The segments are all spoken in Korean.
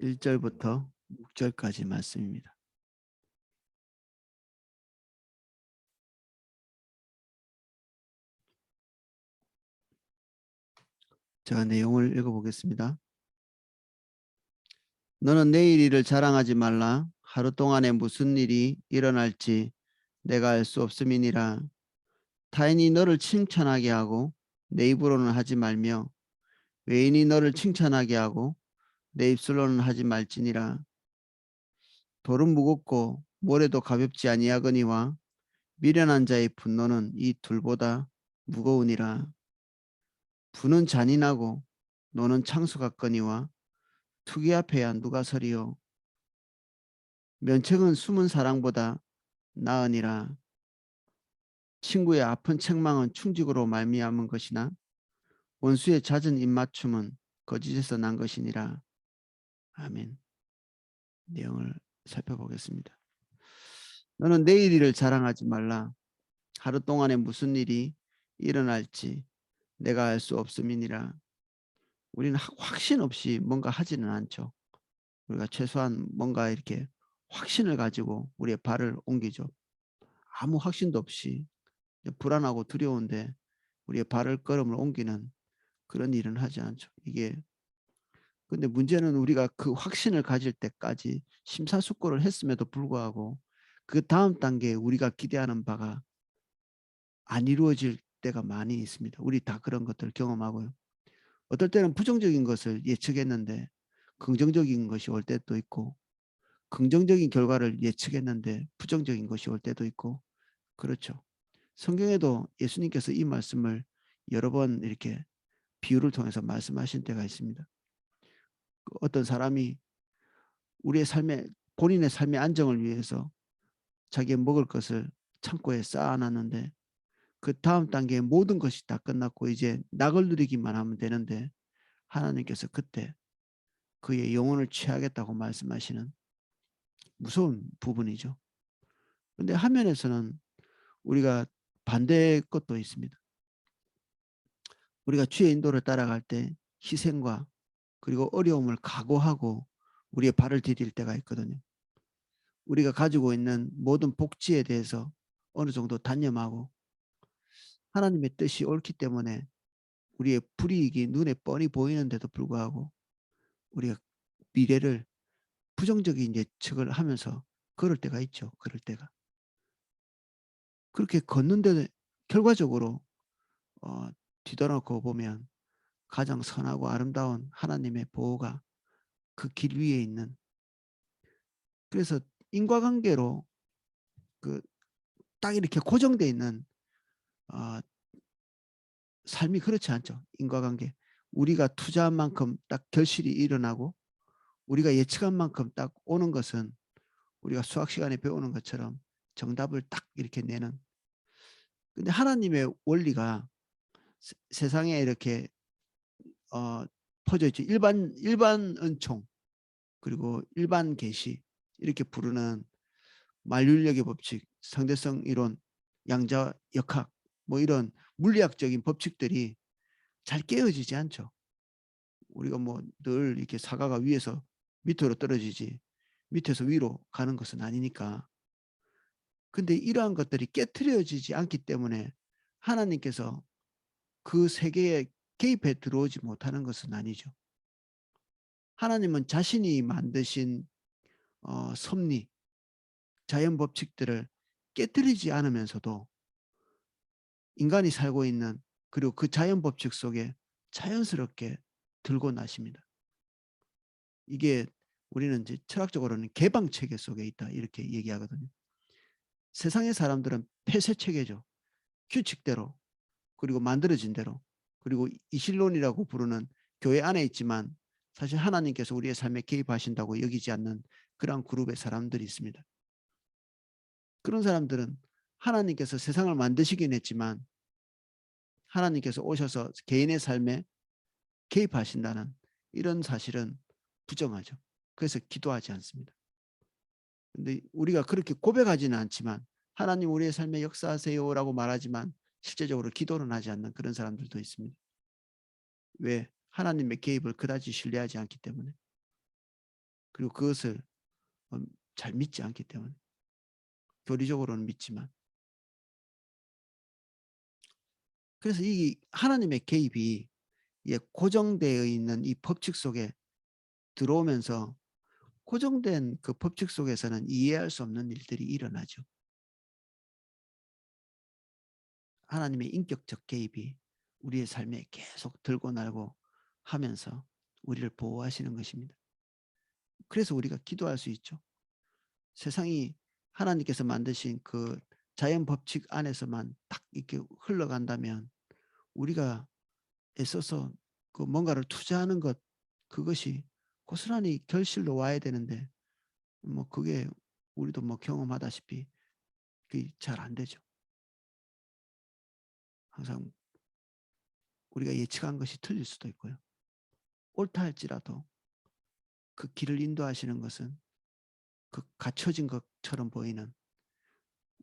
1절부터 6절까지 말씀입니다. 제가 내용을 읽어보겠습니다. 너는 내일 일을 자랑하지 말라. 하루 동안에 무슨 일이 일어날지 내가 알 수 없음이니라. 타인이 너를 칭찬하게 하고 내 입으로는 하지 말며 외인이 너를 칭찬하게 하고 내 입술로는 하지 말지니라. 돌은 무겁고 모래도 가볍지 아니하거니와 미련한 자의 분노는 이 둘보다 무거우니라. 부는 잔인하고 노는 창수 같거니와 투기 앞에야 누가 서리요. 면책은 숨은 사랑보다 나으니라. 친구의 아픈 책망은 충직으로 말미암은 것이나 원수의 잦은 입맞춤은 거짓에서 난 것이니라. 아멘. 내용을 살펴보겠습니다. 너는 내일 일을 자랑하지 말라. 하루 동안에 무슨 일이 일어날지 내가 알 수 없음이니라. 우리는 확신 없이 뭔가 하지는 않죠. 우리가 최소한 뭔가 이렇게 확신을 가지고 우리의 발을 옮기죠. 아무 확신도 없이 불안하고 두려운데 우리의 발을 걸음을 옮기는 그런 일은 하지 않죠. 이게 근데 문제는 우리가 그 확신을 가질 때까지 심사숙고를 했음에도 불구하고 그 다음 단계에 우리가 기대하는 바가 안 이루어질 때가 많이 있습니다. 우리 다 그런 것들 경험하고요. 어떨 때는 부정적인 것을 예측했는데 긍정적인 것이 올 때도 있고 긍정적인 결과를 예측했는데 부정적인 것이 올 때도 있고 그렇죠. 성경에도 예수님께서 이 말씀을 여러 번 이렇게 비유를 통해서 말씀하신 때가 있습니다. 어떤 사람이 우리의 삶의 본인의 삶의 안정을 위해서 자기의 먹을 것을 창고에 쌓아놨는데 그 다음 단계에 모든 것이 다 끝났고 이제 낙을 누리기만 하면 되는데 하나님께서 그때 그의 영혼을 취하겠다고 말씀하시는 무서운 부분이죠. 그런데 한면에서는 우리가 반대의 것도 있습니다. 우리가 주의 인도를 따라갈 때 희생과 그리고 어려움을 각오하고 우리의 발을 디딜 때가 있거든요. 우리가 가지고 있는 모든 복지에 대해서 어느 정도 단념하고 하나님의 뜻이 옳기 때문에 우리의 불이익이 눈에 뻔히 보이는데도 불구하고 우리가 미래를 부정적인 예측을 하면서 걸을 때가 있죠. 그럴 때가. 그렇게 걷는데 결과적으로 뒤돌아놓고 보면 가장 선하고 아름다운 하나님의 보호가 그 길 위에 있는 그래서 인과관계로 그 딱 이렇게 고정되어 있는 어, 삶이 그렇지 않죠. 인과관계. 우리가 투자한 만큼 딱 결실이 일어나고 우리가 예측한 만큼 딱 오는 것은 우리가 수학 시간에 배우는 것처럼 정답을 딱 이렇게 내는. 근데 하나님의 원리가 세상에 이렇게 어, 퍼져 있죠. 일반 은총 그리고 일반 계시 이렇게 부르는 만륜력의 법칙, 상대성 이론, 양자 역학 뭐 이런 물리학적인 법칙들이 잘 깨어지지 않죠. 우리가 뭐 늘 이렇게 사과가 위에서 밑으로 떨어지지 밑에서 위로 가는 것은 아니니까. 근데 이러한 것들이 깨트려지지 않기 때문에 하나님께서 그 세계에 개입해 들어오지 못하는 것은 아니죠. 하나님은 자신이 만드신 섭리, 자연 법칙들을 깨뜨리지 않으면서도 인간이 살고 있는 그리고 그 자연 법칙 속에 자연스럽게 들고 나십니다. 이게 우리는 이제 철학적으로는 개방 체계 속에 있다 이렇게 얘기하거든요. 세상의 사람들은 폐쇄 체계죠. 규칙대로 그리고 만들어진 대로 그리고 이실론이라고 부르는 교회 안에 있지만 사실 하나님께서 우리의 삶에 개입하신다고 여기지 않는 그러한 그룹의 사람들이 있습니다. 그런 사람들은 하나님께서 세상을 만드시긴 했지만 하나님께서 오셔서 개인의 삶에 개입하신다는 이런 사실은 부정하죠. 그래서 기도하지 않습니다. 근데 우리가 그렇게 고백하지는 않지만 하나님 우리의 삶에 역사하세요라고 말하지만 실제적으로 기도는 하지 않는 그런 사람들도 있습니다. 왜? 하나님의 개입을 그다지 신뢰하지 않기 때문에. 그리고 그것을 잘 믿지 않기 때문에 교리적으로는 믿지만 그래서 이 하나님의 개입이 고정되어 있는 이 법칙 속에 들어오면서 고정된 그 법칙 속에서는 이해할 수 없는 일들이 일어나죠. 하나님의 인격적 개입이 우리의 삶에 계속 들고 날고 하면서 우리를 보호하시는 것입니다. 그래서 우리가 기도할 수 있죠. 세상이 하나님께서 만드신 그 자연 법칙 안에서만 딱 이렇게 흘러간다면 우리가 애써서 그 뭔가를 투자하는 것 그것이 고스란히 결실로 와야 되는데 뭐 그게 우리도 뭐 경험하다시피 그게 잘 안 되죠. 항상 우리가 예측한 것이 틀릴 수도 있고요. 옳다 할지라도 그 길을 인도하시는 것은 그 갖춰진 것처럼 보이는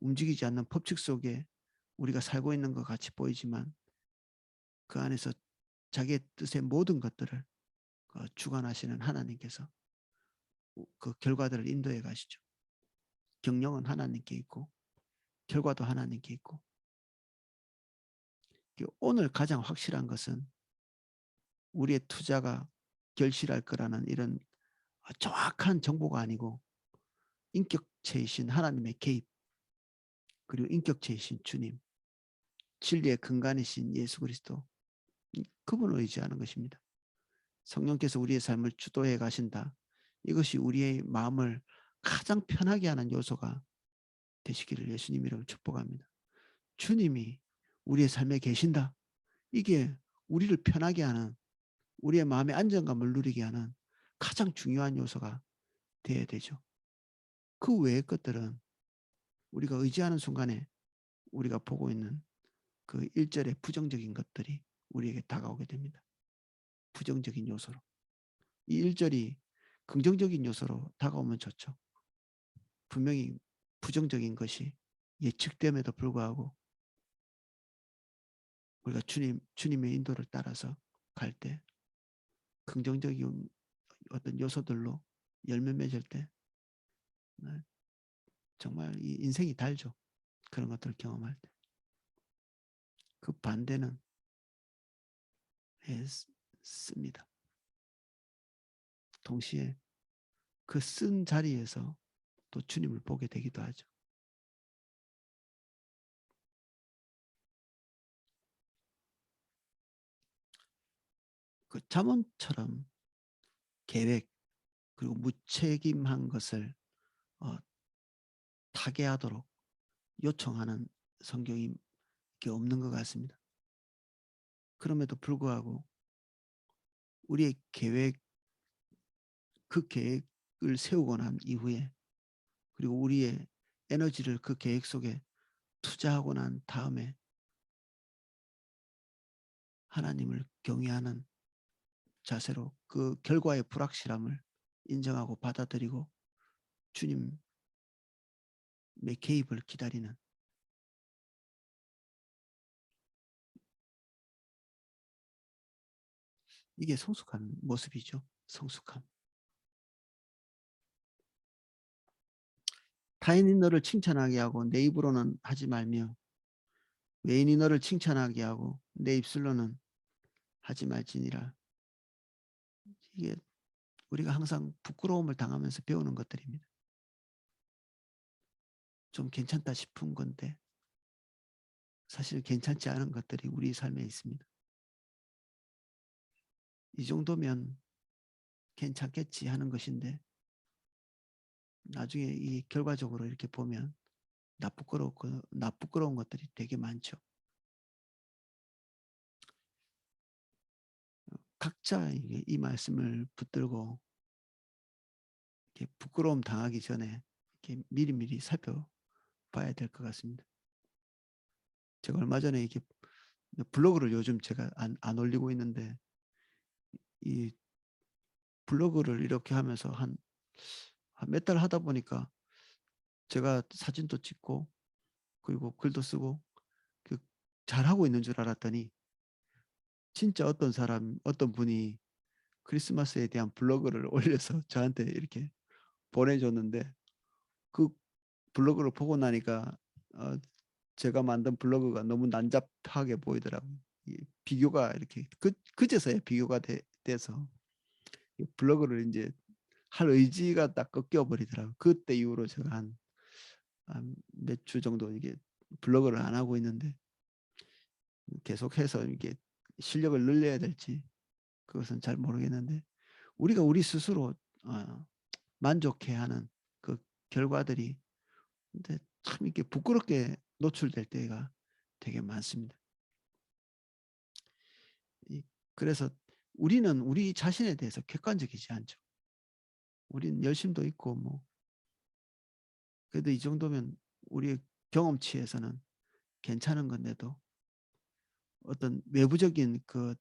움직이지 않는 법칙 속에 우리가 살고 있는 것 같이 보이지만 그 안에서 자기의 뜻의 모든 것들을 주관하시는 하나님께서 그 결과들을 인도해 가시죠. 경영은 하나님께 있고 결과도 하나님께 있고 오늘 가장 확실한 것은 우리의 투자가 결실할 거라는 이런 정확한 정보가 아니고 인격체이신 하나님의 개입 그리고 인격체이신 주님 진리의 근간이신 예수 그리스도 그분을 의지하는 것입니다. 성령께서 우리의 삶을 주도해 가신다. 이것이 우리의 마음을 가장 편하게 하는 요소가 되시기를 예수님 이름으로 축복합니다. 주님이 우리의 삶에 계신다. 이게 우리를 편하게 하는 우리의 마음의 안정감을 누리게 하는 가장 중요한 요소가 되어야 되죠. 그 외의 것들은 우리가 의지하는 순간에 우리가 보고 있는 그 1절의 부정적인 것들이 우리에게 다가오게 됩니다. 부정적인 요소로. 이 1절이 긍정적인 요소로 다가오면 좋죠. 분명히 부정적인 것이 예측됨에도 불구하고 우리가 주님의 인도를 따라서 갈 때 긍정적인 어떤 요소들로 열매 맺을 때 네, 정말 이 인생이 달죠. 그런 것들을 경험할 때. 그 반대는 씁니다. 동시에 그 쓴 자리에서 또 주님을 보게 되기도 하죠. 그 잠언처럼 계획 그리고 무책임한 것을 어, 타개하도록 요청하는 성경이 없는 것 같습니다. 그럼에도 불구하고 우리의 계획 그 계획을 세우고 난 이후에 그리고 우리의 에너지를 그 계획 속에 투자하고 난 다음에 하나님을 경외하는 자세로 그 결과의 불확실함을 인정하고 받아들이고 주님의 개입을 기다리는 이게 성숙한 모습이죠. 성숙함. 타인이 너를 칭찬하게 하고 내 입으로는 하지 말며 외인이 너를 칭찬하게 하고 내 입술로는 하지 말지니라. 이게 우리가 항상 부끄러움을 당하면서 배우는 것들입니다. 좀 괜찮다 싶은 건데 사실 괜찮지 않은 것들이 우리 삶에 있습니다. 이 정도면 괜찮겠지 하는 것인데 나중에 이 결과적으로 이렇게 보면 나 부끄러운 것들이 되게 많죠. 각자 이 말씀을 붙들고 이렇게 부끄러움 당하기 전에 이렇게 미리미리 살펴봐야 될 것 같습니다. 제가 얼마 전에 이렇게 블로그를 요즘 제가 안 올리고 있는데 이 블로그를 이렇게 하면서 한 몇 달 하다 보니까 제가 사진도 찍고 그리고 글도 쓰고 그 잘하고 있는 줄 알았더니 진짜 어떤 분이 크리스마스에 대한 블로그를 올려서 저한테 이렇게 보내줬는데 그 블로그를 보고 나니까 어, 제가 만든 블로그가 너무 난잡하게 보이더라고요. 비교가 이렇게 그제서야 비교가 돼서 블로그를 이제 할 의지가 딱 꺾여 버리더라고요. 그때 이후로 제가 한 몇 주 정도 이게 블로그를 안 하고 있는데 계속해서 이게 실력을 늘려야 될지 그것은 잘 모르겠는데 우리가 우리 스스로 만족해하는 그 결과들이 근데 참 이렇게 부끄럽게 노출될 때가 되게 많습니다. 그래서 우리는 우리 자신에 대해서 객관적이지 않죠. 우리는 열심도 있고 뭐 그래도 이 정도면 우리의 경험치에서는 괜찮은 건데도 어떤 외부적인 그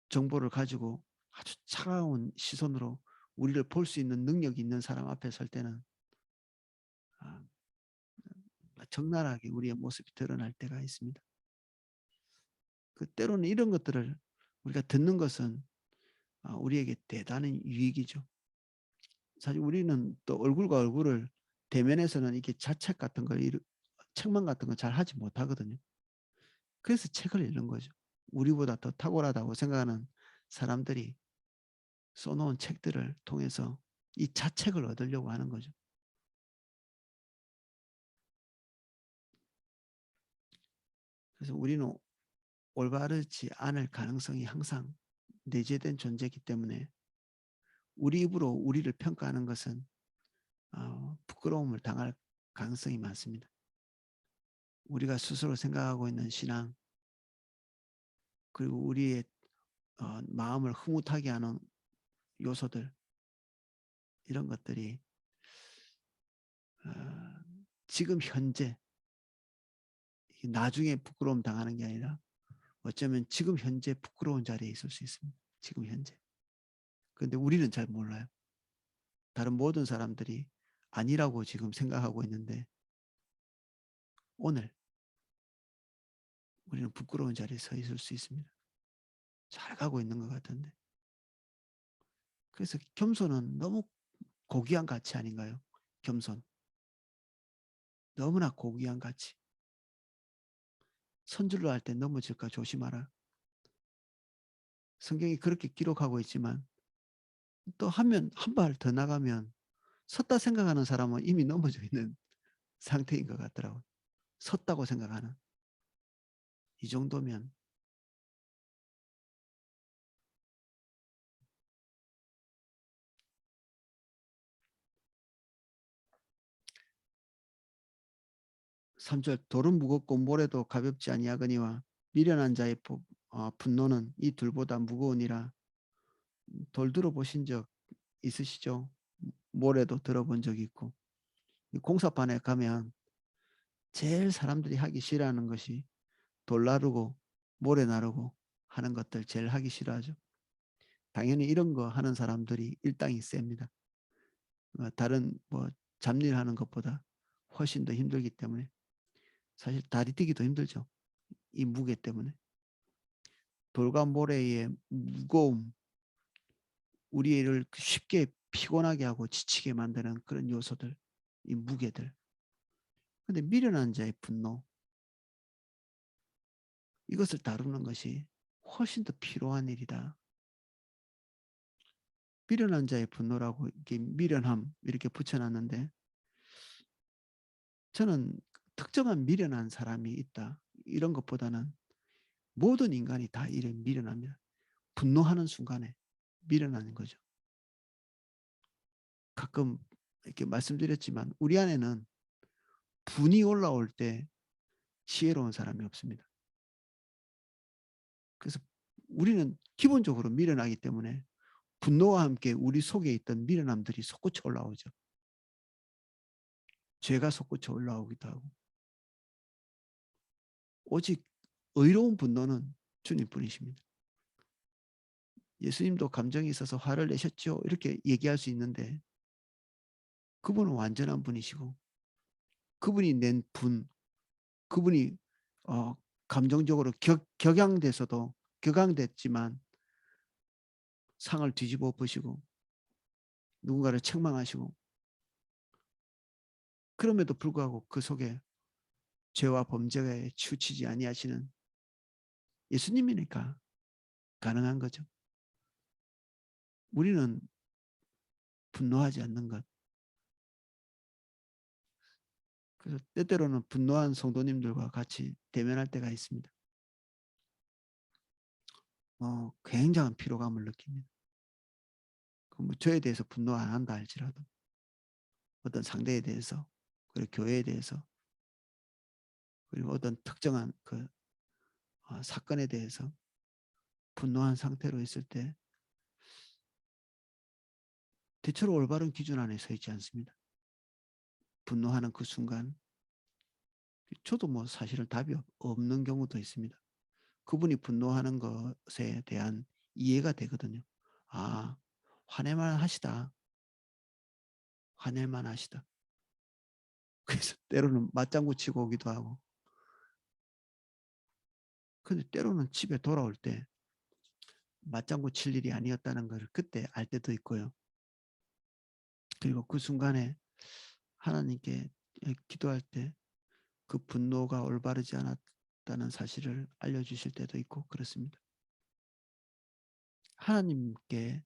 정보를 가지고 아주 차가운 시선으로 우리를 볼 수 있는 능력이 있는 사람 앞에 설 때는 아, 적나라하게 우리의 모습이 드러날 때가 있습니다. 그 때로는 이런 것들을 우리가 듣는 것은 우리에게 대단한 유익이죠. 사실 우리는 또 얼굴과 얼굴을 대면에서는 이렇게 자책 같은 걸 책망 같은 걸 잘 하지 못하거든요. 그래서 책을 읽는 거죠. 우리보다 더 탁월하다고 생각하는 사람들이 써놓은 책들을 통해서 이 자책을 얻으려고 하는 거죠. 그래서 우리는 올바르지 않을 가능성이 항상 내재된 존재이기 때문에 우리 입으로 우리를 평가하는 것은 부끄러움을 당할 가능성이 많습니다. 우리가 스스로 생각하고 있는 신앙 그리고 우리의 마음을 흐뭇하게 하는 요소들 이런 것들이 어, 지금 현재 나중에 부끄러움 당하는 게 아니라 어쩌면 지금 현재 부끄러운 자리에 있을 수 있습니다. 지금 현재. 그런데 우리는 잘 몰라요. 다른 모든 사람들이 아니라고 지금 생각하고 있는데 오늘 우리는 부끄러운 자리에 서 있을 수 있습니다. 잘 가고 있는 것 같은데. 그래서 겸손은 너무 고귀한 가치 아닌가요? 겸손. 너무나 고귀한 가치. 선줄로 할 때 넘어질까 조심하라. 성경이 그렇게 기록하고 있지만 또 하면 한 발 더 나가면 섰다 생각하는 사람은 이미 넘어져 있는 상태인 것 같더라고요. 섰다고 생각하는. 이 정도면 3절 돌은 무겁고 모래도 가볍지 아니하거니와 미련한 자의 분노는 이 둘보다 무거우니라. 돌 들어보신 적 있으시죠? 모래도 들어본 적 있고 공사판에 가면 제일 사람들이 하기 싫어하는 것이 돌 나르고 모래 나르고 하는 것들 제일 하기 싫어하죠. 당연히 이런 거 하는 사람들이 일당이 셉니다. 다른 뭐 잡일 하는 것보다 훨씬 더 힘들기 때문에 사실 다리 뛰기도 힘들죠. 이 무게 때문에. 돌과 모래의 무거움, 우리를 쉽게 피곤하게 하고 지치게 만드는 그런 요소들, 이 무게들. 근데 미련한 자의 분노, 이것을 다루는 것이 훨씬 더 필요한 일이다. 미련한 자의 분노라고 이렇게 미련함 이렇게 붙여놨는데 저는 특정한 미련한 사람이 있다. 이런 것보다는 모든 인간이 다 이래 미련합니다. 분노하는 순간에 미련한 거죠. 가끔 이렇게 말씀드렸지만 우리 안에는 분이 올라올 때 지혜로운 사람이 없습니다. 그래서 우리는 기본적으로 미련하기 때문에 분노와 함께 우리 속에 있던 미련함들이 솟구쳐 올라오죠. 죄가 솟구쳐 올라오기도 하고 오직 의로운 분노는 주님뿐이십니다. 예수님도 감정이 있어서 화를 내셨죠. 이렇게 얘기할 수 있는데 그분은 완전한 분이시고 그분이 낸 분, 그분이 감정적으로 격양돼서도 격앙됐지만 상을 뒤집어 엎으시고 누군가를 책망하시고, 그럼에도 불구하고 그 속에 죄와 범죄에 치우치지 아니하시는 예수님이니까 가능한 거죠. 우리는 분노하지 않는 것. 그래서 때때로는 분노한 성도님들과 같이 대면할 때가 있습니다. 굉장한 피로감을 느낍니다. 뭐 저에 대해서 분노 안 한다 할지라도 어떤 상대에 대해서, 그리고 교회에 대해서, 그리고 어떤 특정한 그 사건에 대해서 분노한 상태로 있을 때 대체로 올바른 기준 안에 서 있지 않습니다. 분노하는 그 순간 저도 뭐 사실은 답이 없는 경우도 있습니다. 그분이 분노하는 것에 대한 이해가 되거든요. 아, 화낼만 하시다. 화낼만 하시다. 그래서 때로는 맞장구 치고 오기도 하고. 근데 때로는 집에 돌아올 때 맞장구 칠 일이 아니었다는 걸 그때 알 때도 있고요. 그리고 그 순간에 하나님께 기도할 때 그 분노가 올바르지 않았다는 사실을 알려주실 때도 있고 그렇습니다. 하나님께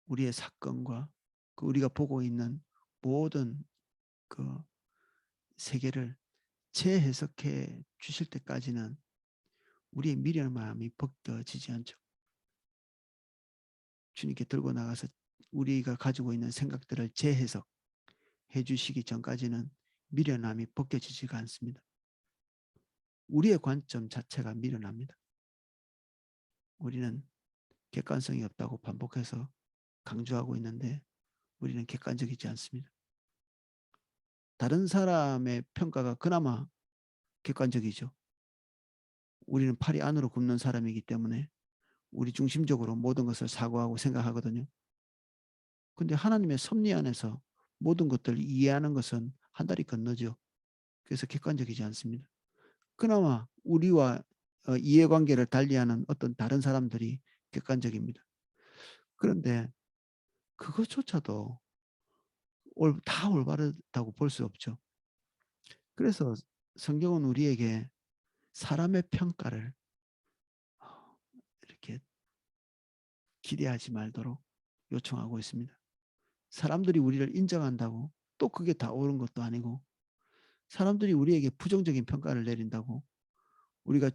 우리의 사건과 그 우리가 보고 있는 모든 그 세계를 재해석해 주실 때까지는 우리의 미련한 마음이 벗겨지지 않죠. 주님께 들고 나가서 우리가 가지고 있는 생각들을 재해석해 주시기 전까지는 미련함이 벗겨지지가 않습니다. 우리의 관점 자체가 미련합니다. 우리는 객관성이 없다고 반복해서 강조하고 있는데 우리는 객관적이지 않습니다. 다른 사람의 평가가 그나마 객관적이죠. 우리는 팔이 안으로 굽는 사람이기 때문에 우리 중심적으로 모든 것을 사고하고 생각하거든요. 근데 하나님의 섭리 안에서 모든 것들을 이해하는 것은 한 달이 건너죠. 그래서 객관적이지 않습니다. 그나마 우리와 이해관계를 달리하는 어떤 다른 사람들이 객관적입니다. 그런데 그것조차도 다 올바르다고 볼 수 없죠. 그래서 성경은 우리에게 사람의 평가를 이렇게 기대하지 말도록 요청하고 있습니다. 사람들이 우리를 인정한다고 또 그게 다 옳은 것도 아니고, 사람들이 우리에게 부정적인 평가를 내린다고 우리가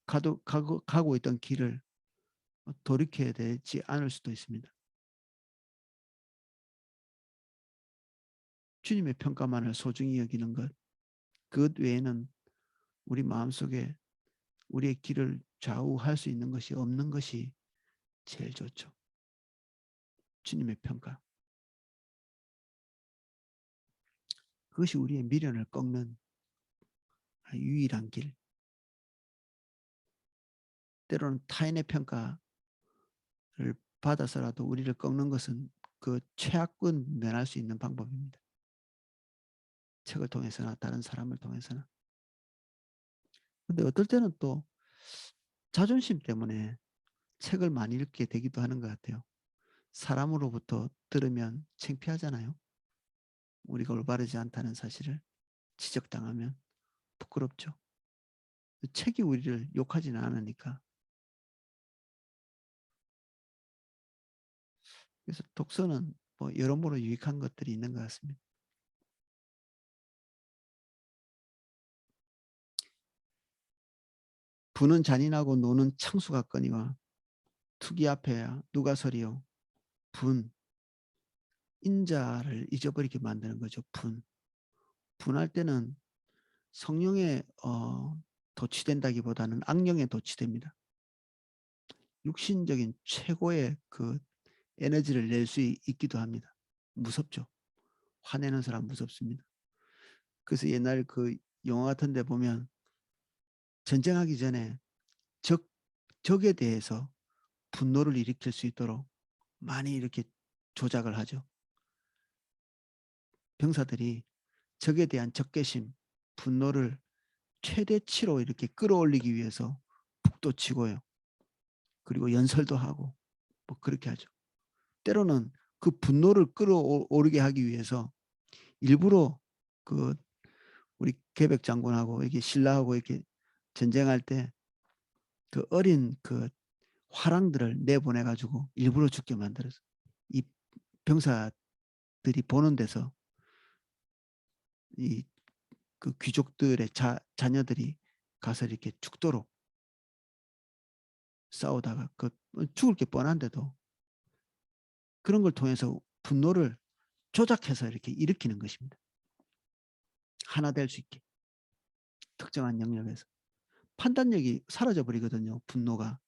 가고 있던 길을 돌이켜야 되지 않을 수도 있습니다. 주님의 평가만을 소중히 여기는 것, 그것 외에는 우리 마음속에 우리의 길을 좌우할 수 있는 것이 없는 것이 제일 좋죠. 주님의 평가. 그것이 우리의 미련을 꺾는 유일한 길. 때로는 타인의 평가를 받아서라도 우리를 꺾는 것은 그 최악은 면할 수 있는 방법입니다. 책을 통해서나 다른 사람을 통해서나. 근데 어떨 때는 또 자존심 때문에 책을 많이 읽게 되기도 하는 것 같아요. 사람으로부터 들으면 창피하잖아요. 우리가 올바르지 않다는 사실을 지적당하면 부끄럽죠. 책이 우리를 욕하지는 않으니까. 그래서 독서는 뭐 여러모로 유익한 것들이 있는 것 같습니다. 부는 잔인하고 노는 창수같거니와 투기 앞에야 누가 서리요. 분, 인자를 잊어버리게 만드는 거죠. 분할 때는 성령에 도취된다기보다는 악령에 도취됩니다. 육신적인 최고의 그 에너지를 낼 수 있기도 합니다. 무섭죠. 화내는 사람 무섭습니다. 그래서 옛날 그 영화 같은 데 보면 전쟁하기 전에 적에 대해서 분노를 일으킬 수 있도록 많이 이렇게 조작을 하죠. 병사들이 적에 대한 적개심, 분노를 최대치로 이렇게 끌어올리기 위해서 북도 치고요. 그리고 연설도 하고 뭐 그렇게 하죠. 때로는 그 분노를 끌어오르게 하기 위해서 일부러 그 우리 계백 장군하고 이렇게 신라하고 이렇게 전쟁할 때 그 어린 그 화랑들을 내보내 가지고 일부러 죽게 만들었어. 이 병사들이 보는 데서 이 그 귀족들의 자녀들이 가서 이렇게 죽도록 싸우다가 그 죽을 게 뻔한데도 그런 걸 통해서 분노를 조작해서 이렇게 일으키는 것입니다. 하나 될 수 있게 특정한 영역에서 판단력이 사라져 버리거든요. 분노가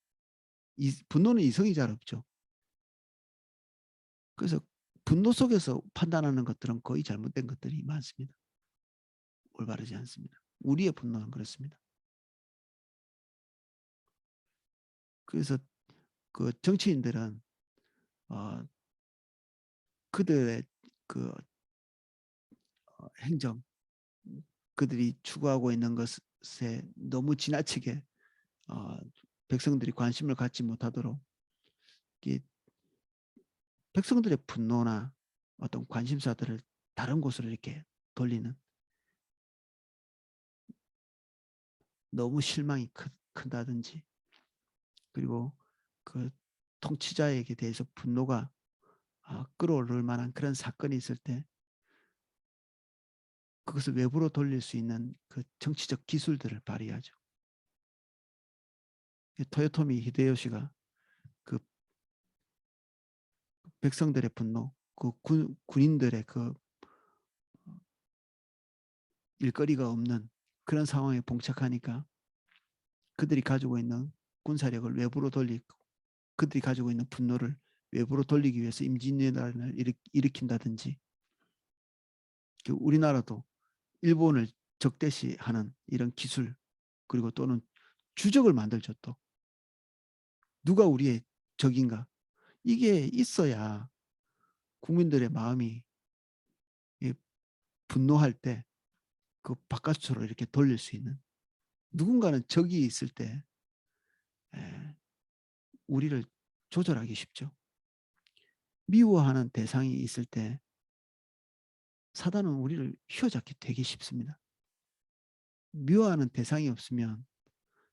분노는 이성이 잘 없죠. 그래서 분노 속에서 판단하는 것들은 거의 잘못된 것들이 많습니다. 올바르지 않습니다. 우리의 분노는 그렇습니다. 그래서 그 정치인들은 어, 그들의 그 행정, 그들이 추구하고 있는 것에 너무 지나치게 어, 백성들이 관심을 갖지 못하도록 백성들의 분노나 어떤 관심사들을 다른 곳으로 이렇게 돌리는, 너무 실망이 큰다든지, 그리고 그 통치자에게 대해서 분노가 끌어오를 만한 그런 사건이 있을 때 그것을 외부로 돌릴 수 있는 그 정치적 기술들을 발휘하죠. 토요토미 히데요시가 그 백성들의 분노, 그 군인들의 그 일거리가 없는 그런 상황에 봉착하니까 그들이 가지고 있는 군사력을 외부로 돌리고, 그들이 가지고 있는 분노를 외부로 돌리기 위해서 임진왜란을 일으킨다든지, 우리나라도 일본을 적대시하는 이런 기술, 그리고 또는 주적을 만들죠. 또 누가 우리의 적인가, 이게 있어야 국민들의 마음이 분노할 때 그 바깥으로 이렇게 돌릴 수 있는, 누군가는 적이 있을 때 우리를 조절하기 쉽죠. 미워하는 대상이 있을 때 사단은 우리를 휘어잡기 되게 쉽습니다. 미워하는 대상이 없으면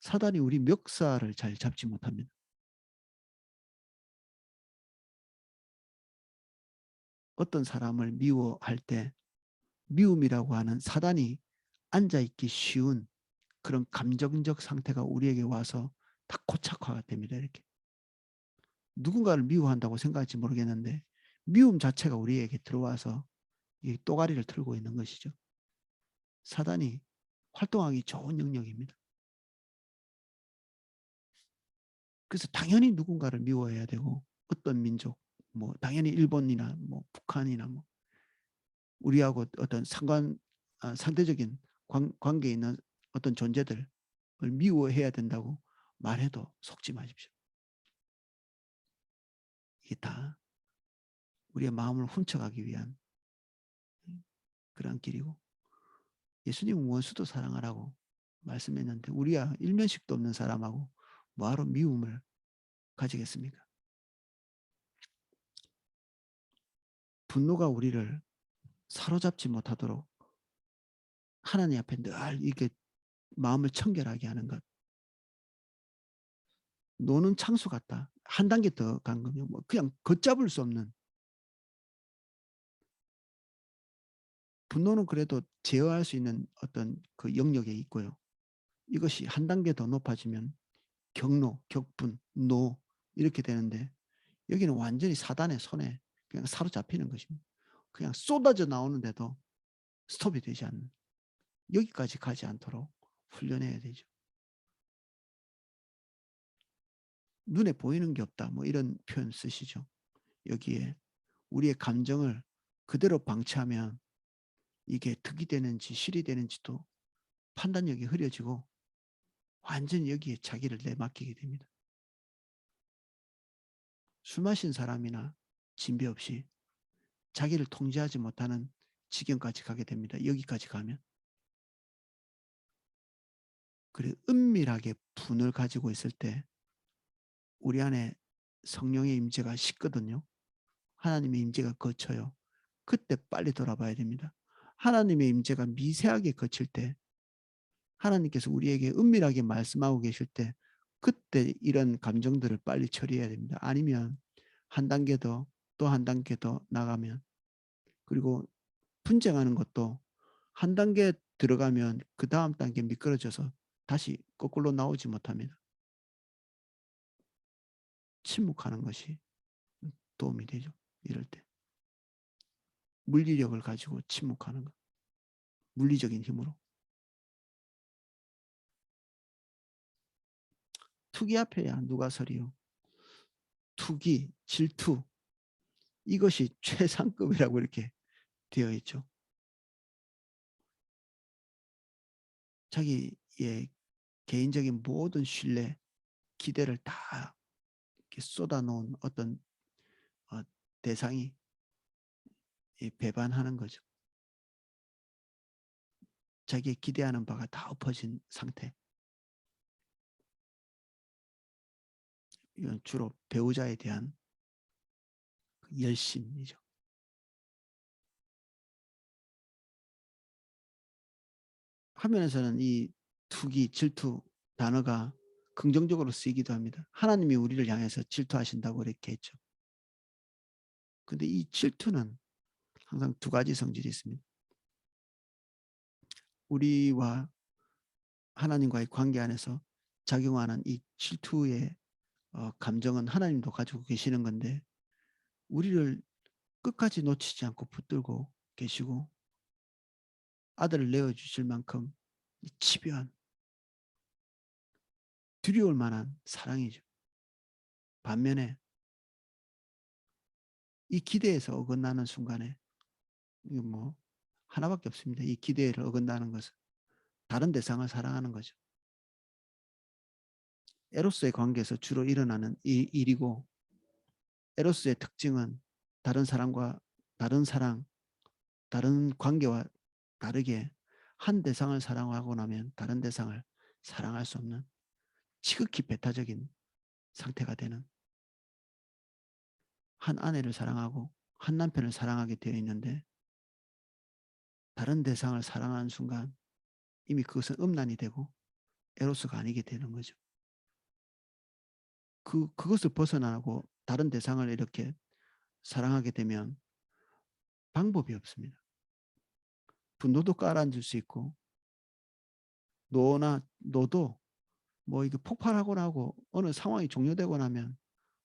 사단이 우리 멱살을 잘 잡지 못합니다. 어떤 사람을 미워할 때 미움이라고 하는 사단이 앉아있기 쉬운 그런 감정적 상태가 우리에게 와서 다 고착화가 됩니다. 이렇게 누군가를 미워한다고 생각할지 모르겠는데 미움 자체가 우리에게 들어와서 이 또가리를 틀고 있는 것이죠. 사단이 활동하기 좋은 영역입니다. 그래서 당연히 누군가를 미워해야 되고, 어떤 민족, 뭐 당연히 일본이나 뭐 북한이나 뭐 우리하고 어떤 상대적인 관계에 있는 어떤 존재들을 미워해야 된다고 말해도 속지 마십시오. 이게 다 우리의 마음을 훔쳐가기 위한 그런 길이고, 예수님은 원수도 사랑하라고 말씀했는데 우리야 일면식도 없는 사람하고 뭐하러 미움을 가지겠습니까? 분노가 우리를 사로잡지 못하도록 하나님 앞에 늘 이게 마음을 청결하게 하는 것. 노는 창수 같다. 한 단계 더 간 거면 뭐 그냥 걷잡을 수 없는, 분노는 그래도 제어할 수 있는 어떤 그 영역에 있고요. 이것이 한 단계 더 높아지면 격노, 격분, 노 이렇게 되는데, 여기는 완전히 사단의 손에 그냥 사로잡히는 것입니다. 그냥 쏟아져 나오는데도 스톱이 되지 않는, 여기까지 가지 않도록 훈련해야 되죠. 눈에 보이는 게 없다, 뭐 이런 표현 쓰시죠. 여기에 우리의 감정을 그대로 방치하면 이게 득이 되는지 실이 되는지도 판단력이 흐려지고 완전히 여기에 자기를 내맡기게 됩니다. 술 마신 사람이나 진배 없이 자기를 통제하지 못하는 지경까지 가게 됩니다. 여기까지 가면. 그래, 은밀하게 분을 가지고 있을 때 우리 안에 성령의 임재가 식거든요. 하나님의 임재가 거쳐요. 그때 빨리 돌아봐야 됩니다. 하나님의 임재가 미세하게 거칠 때, 하나님께서 우리에게 은밀하게 말씀하고 계실 때, 그때 이런 감정들을 빨리 처리해야 됩니다. 아니면 한 단계 더, 또 한 단계 더 나가면, 그리고 분쟁하는 것도 한 단계 들어가면 그 다음 단계 미끄러져서 다시 거꾸로 나오지 못합니다. 침묵하는 것이 도움이 되죠. 이럴 때. 물리력을 가지고 침묵하는 것. 물리적인 힘으로. 투기 앞에야 누가 서리요. 투기, 질투, 이것이 최상급이라고 이렇게 되어 있죠. 자기의 개인적인 모든 신뢰, 기대를 다 이렇게 쏟아놓은 어떤 대상이 배반하는 거죠. 자기의 기대하는 바가 다 엎어진 상태. 이건 주로 배우자에 대한 열심이죠. 화면에서는 이 투기, 질투 단어가 긍정적으로 쓰이기도 합니다. 하나님이 우리를 향해서 질투하신다고 이렇게 했죠. 근데 이 질투는 항상 두 가지 성질이 있습니다. 우리와 하나님과의 관계 안에서 작용하는 이 질투의 감정은 하나님도 가지고 계시는 건데, 우리를 끝까지 놓치지 않고 붙들고 계시고 아들을 내어주실 만큼 집요한, 두려울 만한 사랑이죠. 반면에 이 기대에서 어긋나는 순간에, 이거 뭐 하나밖에 없습니다. 이 기대를 어긋나는 것은 다른 대상을 사랑하는 거죠. 에로스의 관계에서 주로 일어나는 일이고, 에로스의 특징은 다른 사람과 다른 사랑, 다른 관계와 다르게 한 대상을 사랑하고 나면 다른 대상을 사랑할 수 없는 지극히 배타적인 상태가 되는, 한 아내를 사랑하고 한 남편을 사랑하게 되어 있는데 다른 대상을 사랑하는 순간 이미 그것은 음란이 되고 에로스가 아니게 되는 거죠. 그것을 벗어나고 다른 대상을 이렇게 사랑하게 되면 방법이 없습니다. 분노도 깔아앉을 수 있고, 노도 뭐 이게 폭발하고 나고 어느 상황이 종료되고 나면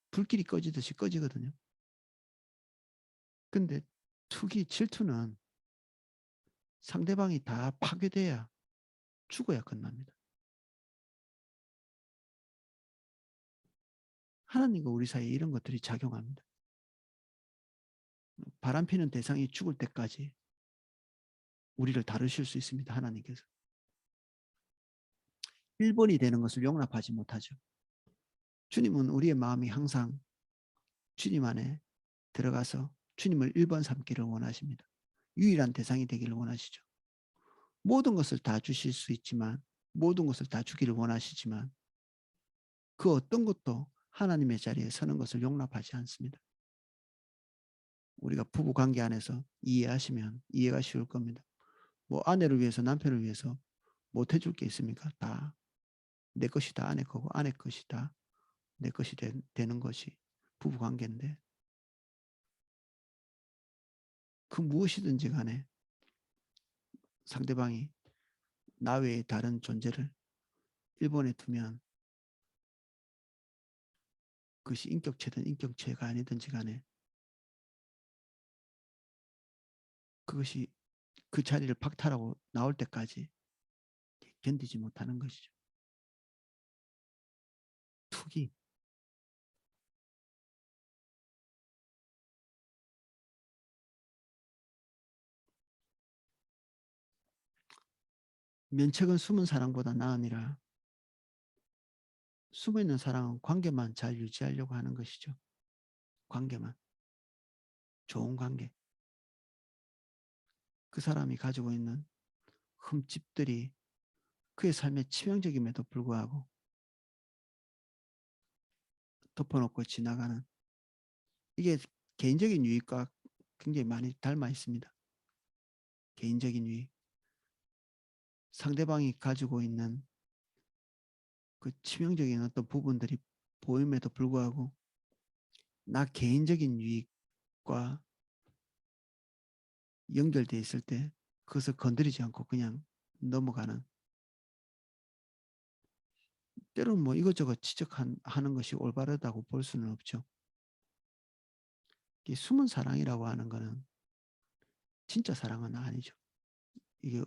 불길이 꺼지듯이 꺼지거든요. 근데 투기, 질투는 상대방이 다 파괴돼야, 죽어야 끝납니다. 하나님과 우리 사이에 이런 것들이 작용합니다. 바람피는 대상이 죽을 때까지 우리를 다루실 수 있습니다. 하나님께서. 1번이 되는 것을 용납하지 못하죠. 주님은 우리의 마음이 항상 주님 안에 들어가서 주님을 1번 삼기를 원하십니다. 유일한 대상이 되기를 원하시죠. 모든 것을 다 주실 수 있지만, 모든 것을 다 주기를 원하시지만 그 어떤 것도 하나님의 자리에 서는 것을 용납하지 않습니다. 우리가 부부 관계 안에서 이해하시면 이해가 쉬울 겁니다. 뭐 아내를 위해서, 남편을 위해서 못 해줄 게 있습니까? 다 내 것이 다 아내 거고 아내 것이 다 내 것이 되는 것이 부부 관계인데, 그 무엇이든지 간에 상대방이 나 외의 다른 존재를 일본에 두면, 그것이 인격체든 인격체가 아니든지 간에 그것이 그 자리를 박탈하고 나올 때까지 견디지 못하는 것이죠. 투기. 면책은 숨은 사랑보다 나으니라. 숨어있는 사랑은 관계만 잘 유지하려고 하는 것이죠. 관계만. 좋은 관계. 그 사람이 가지고 있는 흠집들이 그의 삶에 치명적임에도 불구하고 덮어놓고 지나가는, 이게 개인적인 유익과 굉장히 많이 닮아 있습니다. 개인적인 유익. 상대방이 가지고 있는 그 치명적인 어떤 부분들이 보임에도 불구하고 나 개인적인 유익과 연결돼 있을 때 그것을 건드리지 않고 그냥 넘어가는, 때로는 뭐 이것저것 지적하는 것이 올바르다고 볼 수는 없죠. 이 숨은 사랑이라고 하는 것은 진짜 사랑은 아니죠. 이게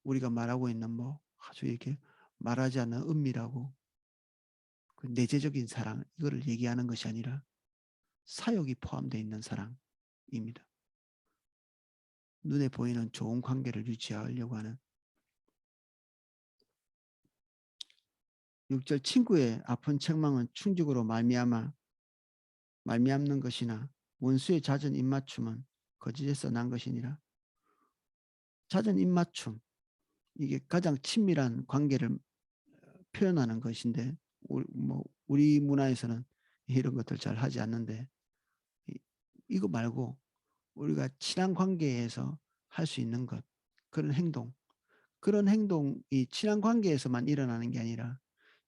우리가 말하고 있는 뭐 아주 이렇게 말하지 않는 은밀하고 그 내재적인 사랑, 이거를 얘기하는 것이 아니라 사욕이 포함되어 있는 사랑입니다. 눈에 보이는 좋은 관계를 유지하려고 하는. 6절 친구의 아픈 책망은 충직으로 말미암는 것이나 원수의 잦은 입맞춤은 거짓에서 난 것이니라. 잦은 입맞춤, 이게 가장 친밀한 관계를 표현하는 것인데 우리 문화에서는 이런 것들 잘 하지 않는데, 이거 말고 우리가 친한 관계에서 할 수 있는 것, 그런 행동이 친한 관계에서만 일어나는 게 아니라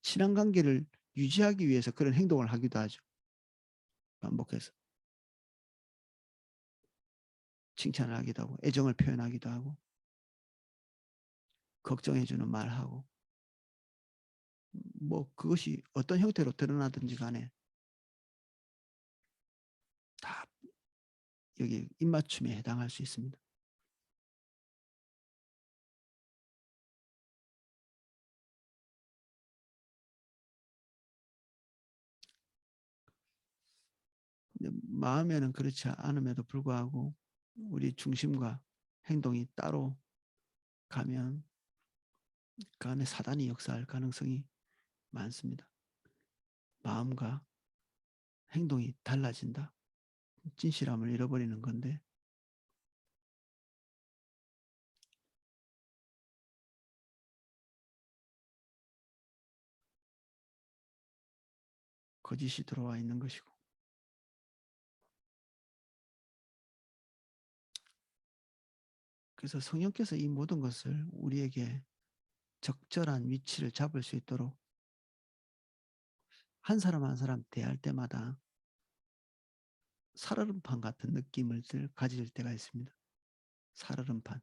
친한 관계를 유지하기 위해서 그런 행동을 하기도 하죠. 반복해서 칭찬을 하기도 하고 애정을 표현하기도 하고 걱정해주는 말하고, 뭐 그것이 어떤 형태로 드러나든지 간에 다 여기 입맞춤에 해당할 수 있습니다. 마음에는 그렇지 않음에도 불구하고 우리 중심과 행동이 따로 가면 그 안에 사단이 역사할 가능성이 많습니다. 마음과 행동이 달라진다. 진실함을 잃어버리는 건데, 거짓이 들어와 있는 것이고, 그래서 성령께서 이 모든 것을 우리에게 적절한 위치를 잡을 수 있도록 한 사람 한 사람 대할 때마다 살얼음판 같은 느낌을 가질 때가 있습니다. 살얼음판.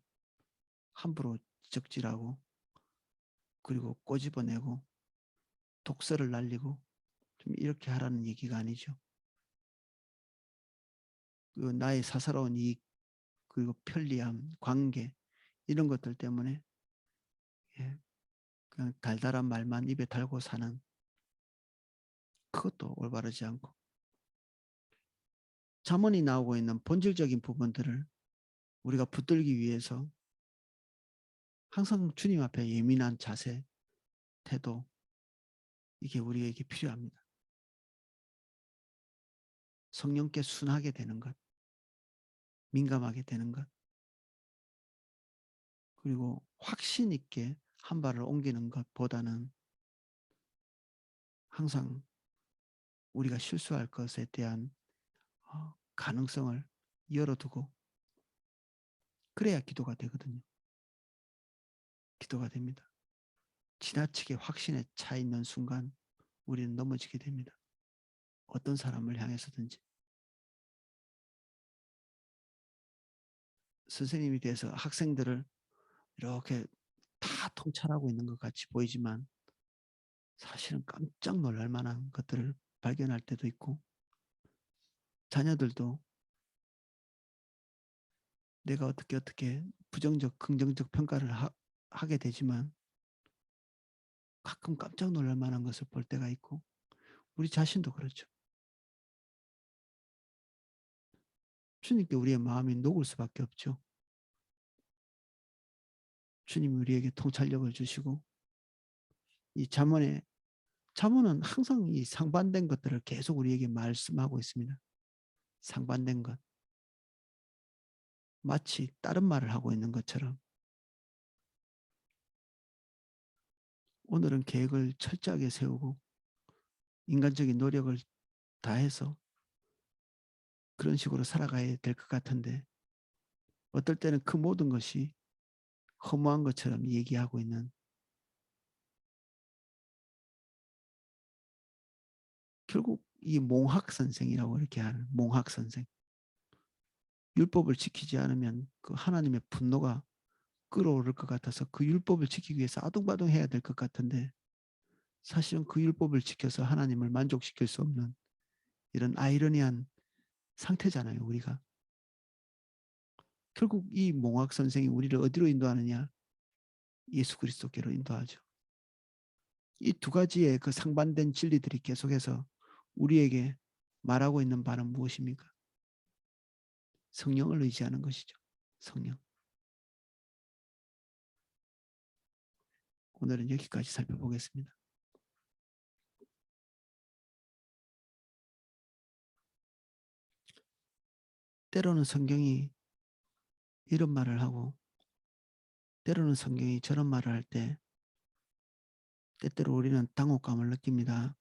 함부로 적질하고 그리고 꼬집어내고 독설을 날리고 좀 이렇게 하라는 얘기가 아니죠. 그 나의 사사로운 이익, 그리고 편리함, 관계, 이런 것들 때문에 그냥 달달한 말만 입에 달고 사는, 그것도 올바르지 않고, 잠언이 나오고 있는 본질적인 부분들을 우리가 붙들기 위해서 항상 주님 앞에 예민한 자세, 태도, 이게 우리에게 필요합니다. 성령께 순하게 되는 것, 민감하게 되는 것, 그리고 확신 있게 한 발을 옮기는 것보다는 항상 우리가 실수할 것에 대한 가능성을 열어두고, 그래야 기도가 되거든요. 기도가 됩니다. 지나치게 확신에 차 있는 순간 우리는 넘어지게 됩니다. 어떤 사람을 향해서든지. 선생님이 돼서 학생들을 이렇게 다 통찰하고 있는 것 같이 보이지만 사실은 깜짝 놀랄 만한 것들을 발견할 때도 있고, 자녀들도 내가 어떻게 부정적 긍정적 평가를 하게 되지만 가끔 깜짝 놀랄 만한 것을 볼 때가 있고, 우리 자신도 그렇죠. 주님께 우리의 마음이 녹을 수밖에 없죠. 주님이 우리에게 통찰력을 주시고, 이 잠언은 항상 이 상반된 것들을 계속 우리에게 말씀하고 있습니다. 상반된 것. 마치 다른 말을 하고 있는 것처럼 오늘은 계획을 철저하게 세우고 인간적인 노력을 다해서 그런 식으로 살아가야 될 것 같은데 어떨 때는 그 모든 것이 허무한 것처럼 얘기하고 있는 결국 이 몽학 선생이라고 이렇게 하는 몽학 선생. 율법을 지키지 않으면 그 하나님의 분노가 끌어오를 것 같아서 그 율법을 지키기 위해서 아둥바둥해야 될 것 같은데 사실은 그 율법을 지켜서 하나님을 만족시킬 수 없는 이런 아이러니한 상태잖아요, 우리가. 결국 이 몽학 선생이 우리를 어디로 인도하느냐? 예수 그리스도께로 인도하죠. 이 두 가지의 그 상반된 진리들이 계속해서 우리에게 말하고 있는 바는 무엇입니까? 성령을 의지하는 것이죠. 성령. 오늘은 여기까지 살펴보겠습니다. 때로는 성경이 이런 말을 하고 때로는 성경이 저런 말을 할 때 때때로 우리는 당혹감을 느낍니다.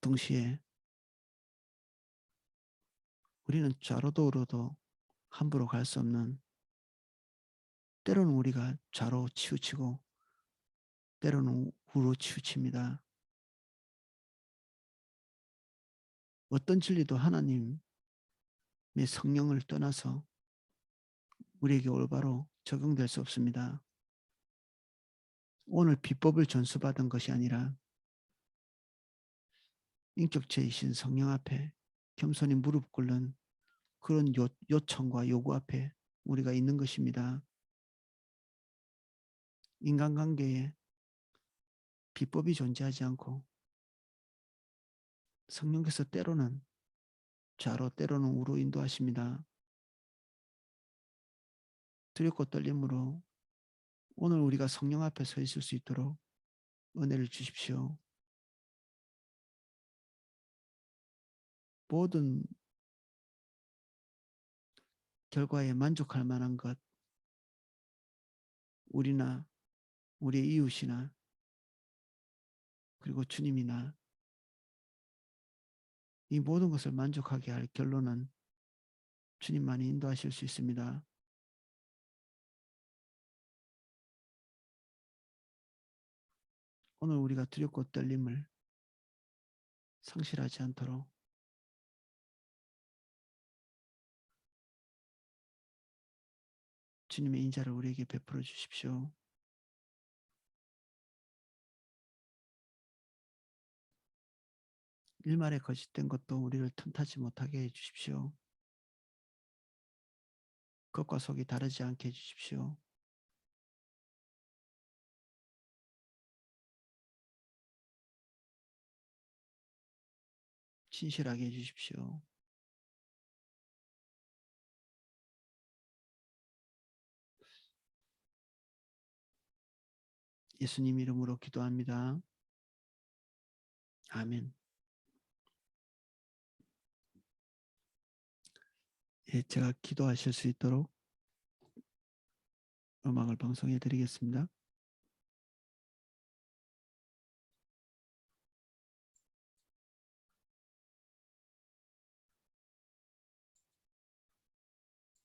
동시에 우리는 좌로도 우로도 함부로 갈 수 없는 때로는 우리가 좌로 치우치고 때로는 우로 치우칩니다. 어떤 진리도 하나님의 성령을 떠나서 우리에게 올바로 적용될 수 없습니다. 오늘 비법을 전수받은 것이 아니라 인격체이신 성령 앞에 겸손히 무릎 꿇는 그런 요청과 요구 앞에 우리가 있는 것입니다. 인간관계에 비법이 존재하지 않고 성령께서 때로는 좌로 때로는 우로 인도하십니다. 두렵고 떨림으로 오늘 우리가 성령 앞에 서 있을 수 있도록 은혜를 주십시오. 모든 결과에 만족할 만한 것, 우리나 우리의 이웃이나 그리고 주님이나 이 모든 것을 만족하게 할 결론은 주님만이 인도하실 수 있습니다. 오늘 우리가 두렵고 떨림을 상실하지 않도록 주님의 인자를 우리에게 베풀어 주십시오. 일말의 거짓된 것도 우리를 틈타지 못하게 해 주십시오. 겉과 속이 다르지 않게 해 주십시오. 진실하게 해 주십시오. 예수님 이름으로 기도합니다. 아멘. 예, 제가 기도하실 수 있도록 음악을 방송해 드리겠습니다.